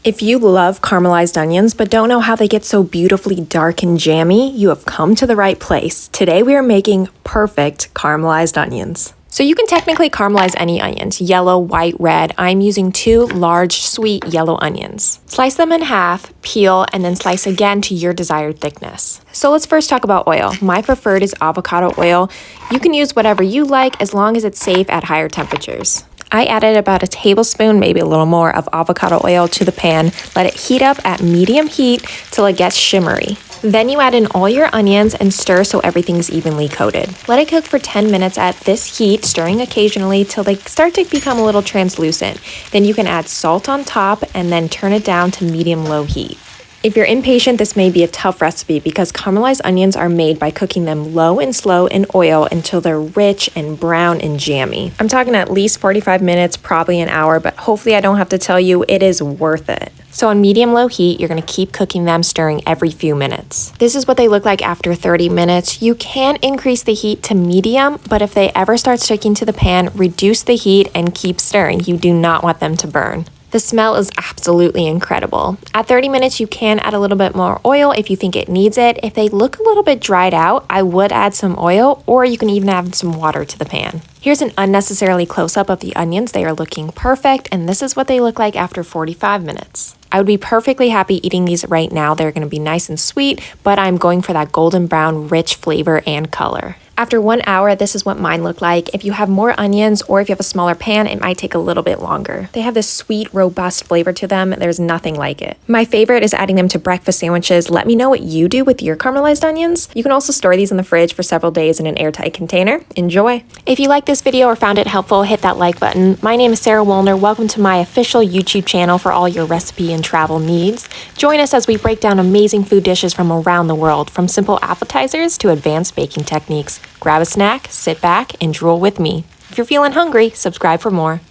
If you love caramelized onions but don't know how they get so beautifully dark and jammy, you have come to the right place. Today we are making perfect caramelized onions. So you can technically caramelize any onions, yellow, white, red. I'm using 2 large, sweet yellow onions. Slice them in half, peel, and then slice again to your desired thickness. So let's first talk about oil. My preferred is avocado oil. You can use whatever you like as long as it's safe at higher temperatures. I added about a tablespoon, maybe a little more, of avocado oil to the pan. Let it heat up at medium heat till it gets shimmery. Then you add in all your onions and stir so everything's evenly coated. Let it cook for 10 minutes at this heat, stirring occasionally till they start to become a little translucent. Then you can add salt on top and then turn it down to medium-low heat. If you're impatient, this may be a tough recipe because caramelized onions are made by cooking them low and slow in oil until they're rich and brown and jammy. I'm talking at least 45 minutes, probably an hour, but hopefully I don't have to tell you it is worth it. So on medium-low heat, you're going to keep cooking them, stirring every few minutes. This is what they look like after 30 minutes. You can increase the heat to medium, but if they ever start sticking to the pan, reduce the heat and keep stirring. You do not want them to burn. The smell is absolutely incredible. At 30 minutes, you can add a little bit more oil if you think it needs it. If they look a little bit dried out, I would add some oil, or you can even add some water to the pan. Here's an unnecessarily close-up of the onions. They are looking perfect, and this is what they look like after 45 minutes. I would be perfectly happy eating these right now. They're going to be nice and sweet, but I'm going for that golden brown, rich flavor and color. After 1 hour, this is what mine look like. If you have more onions or if you have a smaller pan, it might take a little bit longer. They have this sweet, robust flavor to them. There's nothing like it. My favorite is adding them to breakfast sandwiches. Let me know what you do with your caramelized onions. You can also store these in the fridge for several days in an airtight container. Enjoy! If you like this video or found it helpful, hit that like button. My name is Sarah Wollner. Welcome to my official YouTube channel for all your recipe and travel needs. Join us as we break down amazing food dishes from around the world, from simple appetizers to advanced baking techniques. Grab a snack, sit back, and drool with me. If you're feeling hungry, subscribe for more.